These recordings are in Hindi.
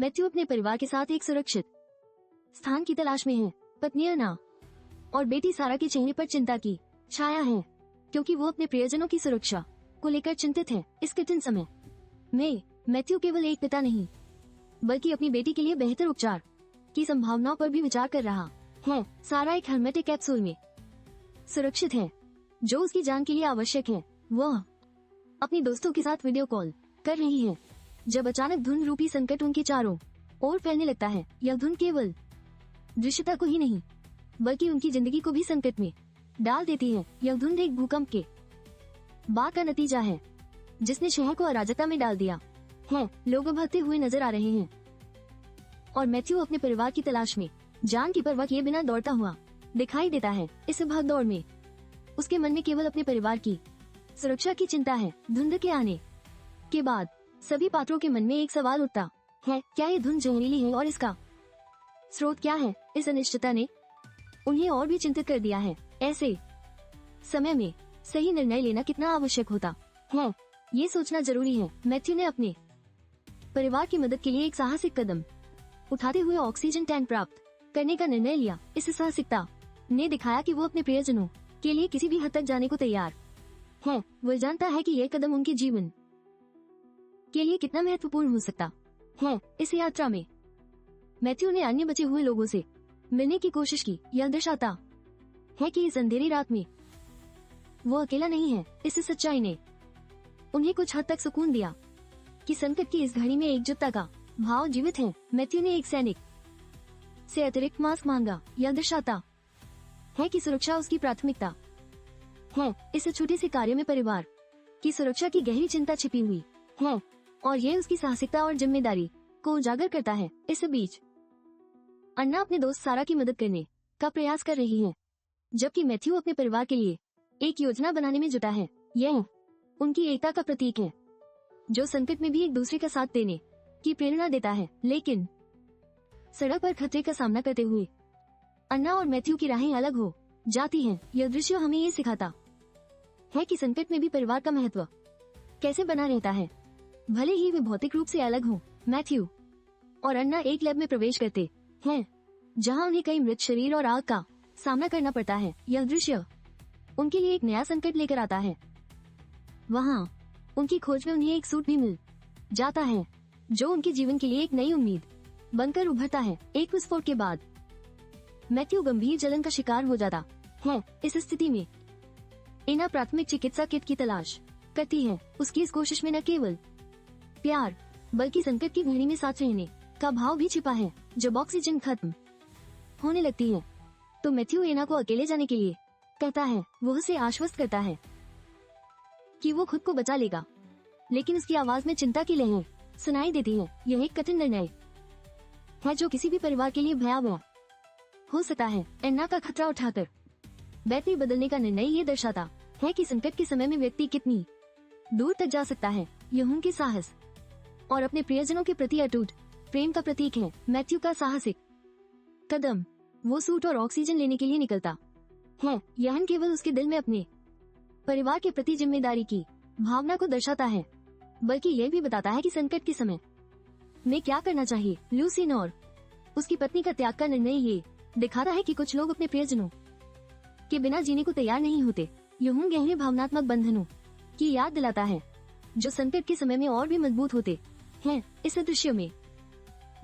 मैथ्यू अपने परिवार के साथ एक सुरक्षित स्थान की तलाश में है। पत्नी अन्ना और बेटी सारा के चेहरे पर चिंता की छाया है, क्योंकि वो अपने प्रियजनों की सुरक्षा को लेकर चिंतित है। इस कठिन समय में मैथ्यू केवल एक पिता नहीं, बल्कि अपनी बेटी के लिए बेहतर उपचार की संभावनाओं पर भी विचार कर रहा है। सारा एक हेलमेट कैप्सूल में सुरक्षित है, जो उसकी जान के लिए आवश्यक है। वह अपनी दोस्तों के साथ वीडियो कॉल कर रही है, जब अचानक धुंध रूपी संकट उनके चारों ओर फैलने लगता है। यह धुंध केवल दृश्यता को ही नहीं, बल्कि उनकी जिंदगी को भी संकट में डाल देती है। यह धुंध एक भूकंप के बाद का नतीजा है, जिसने शहर को अराजकता में डाल दिया है। लोग भागते हुए नजर आ रहे हैं और मैथ्यू अपने परिवार की तलाश में जान की परवाह किए बिना दौड़ता हुआ दिखाई देता है। इस भागदौड़ में उसके मन में केवल अपने परिवार की सुरक्षा की चिंता है। धुंध के आने के बाद सभी पात्रों के मन में एक सवाल उठता है, क्या ये धुंध जहरीली है और इसका स्रोत क्या है? इस अनिश्चितता ने उन्हें और भी चिंतित कर दिया है। ऐसे समय में सही निर्णय लेना कितना आवश्यक होता है, ये सोचना जरूरी है। मैथ्यू ने अपने परिवार की मदद के लिए एक साहसिक कदम उठाते हुए ऑक्सीजन टैंक प्राप्त करने का निर्णय लिया। इस साहसिकता ने दिखाया कि वो अपने प्रियजनों के लिए किसी भी हद तक जाने को तैयार है। वो जानता है कि यह कदम उनके जीवन के लिए कितना महत्वपूर्ण हो सकता है। इस यात्रा में मैथ्यू ने अन्य बचे हुए लोगों से मिलने की कोशिश की। यह दर्शाता है कि इस अंधेरी रात में वो अकेला नहीं है। इस सच्चाई ने उन्हें कुछ हद तक सुकून दिया कि संकट की इस घड़ी में एकजुटता का भाव जीवित है। मैथ्यू ने एक सैनिक से अतिरिक्त मास्क मांगा। यह दर्शाता है कि सुरक्षा उसकी प्राथमिकता है। इस छोटे से कार्य में परिवार की सुरक्षा की गहरी चिंता छिपी हुई है, और यह उसकी साहसिकता और जिम्मेदारी को उजागर करता है। इस बीच अन्ना अपने दोस्त सारा की मदद करने का प्रयास कर रही है, जबकि मैथ्यू अपने परिवार के लिए एक योजना बनाने में जुटा है। यह उनकी एकता का प्रतीक है, जो संकट में भी एक दूसरे का साथ देने की प्रेरणा देता है। लेकिन सड़क पर खतरे का सामना करते हुए अन्ना और मैथ्यू की राहें अलग हो जाती हैं। यह दृश्य हमें ये सिखाता है कि संकट में भी परिवार का महत्व कैसे बना रहता है, भले ही वे भौतिक रूप से अलग हों। मैथ्यू और अन्ना एक लैब में प्रवेश करते हैं, जहां उन्हें कई मृत शरीर और आग का सामना करना पड़ता है। यह दृश्य उनके लिए एक नया संकट लेकर आता है। वहां उनकी खोज में उन्हें एक सूट भी मिल जाता है, जो उनके जीवन के लिए एक नई उम्मीद बनकर उभरता है। एक विस्फोट के बाद मैथ्यू गंभीर जलन का शिकार हो जाता है। इस स्थिति में एना प्राथमिक चिकित्सा किट की तलाश करती है। उसकी इस कोशिश में न केवल प्यार, बल्कि संकट की घड़ी में साथ रहने का भाव भी छिपा है। जब ऑक्सीजन खत्म होने लगती है, तो मैथ्यू एना को अकेले जाने के लिए कहता है। वो उसे आश्वस्त करता है कि वो खुद को बचा लेगा, लेकिन उसकी आवाज में चिंता की लहर सुनाई देती है। यह एक कठिन निर्णय है, जो किसी भी परिवार के लिए भयावह हो सकता है। एन्ना का खतरा उठाकर बैटरी बदलने का निर्णय ये दर्शाता है कि संकट के समय में व्यक्ति कितनी दूर तक जा सकता है। यह उनके साहस और अपने प्रियजनों के प्रति अटूट प्रेम का प्रतीक है। मैथ्यू का साहसिक कदम, वो सूट और ऑक्सीजन लेने के लिए निकलता है, यह केवल उसके दिल में अपने परिवार के प्रति जिम्मेदारी की भावना को दर्शाता है, बल्कि यह भी बताता है कि संकट के समय में क्या करना चाहिए। लूसीन और उसकी पत्नी का त्याग का निर्णय ये दिखाता है कि कुछ लोग अपने प्रियजनों के बिना जीने को तैयार नहीं होते। यह गहरे भावनात्मक बंधनों की याद दिलाता है, जो संकट के समय में और भी मजबूत होते हैं। इस दृश्य में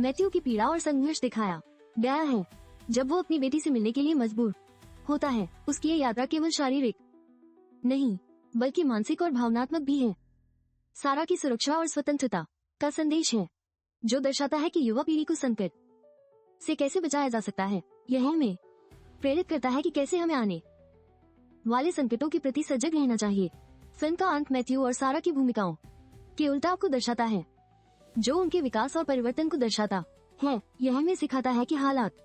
मैथ्यू की पीड़ा और संघर्ष दिखाया गया है, जब वो अपनी बेटी से मिलने के लिए मजबूर होता है। उसकी ये यात्रा केवल शारीरिक नहीं, बल्कि मानसिक और भावनात्मक भी है। सारा की सुरक्षा और स्वतंत्रता का संदेश है, जो दर्शाता है कि युवा पीढ़ी को संकट से कैसे बचाया जा सकता है। यह हमें प्रेरित करता है कि कैसे हमें आने वाले संकटों के प्रति सजग रहना चाहिए। फिल्म का अंत मैथ्यू और सारा की भूमिकाओं के उल्टाव को दर्शाता है, जो उनके विकास और परिवर्तन को दर्शाता है। यह हमें सिखाता है कि हालात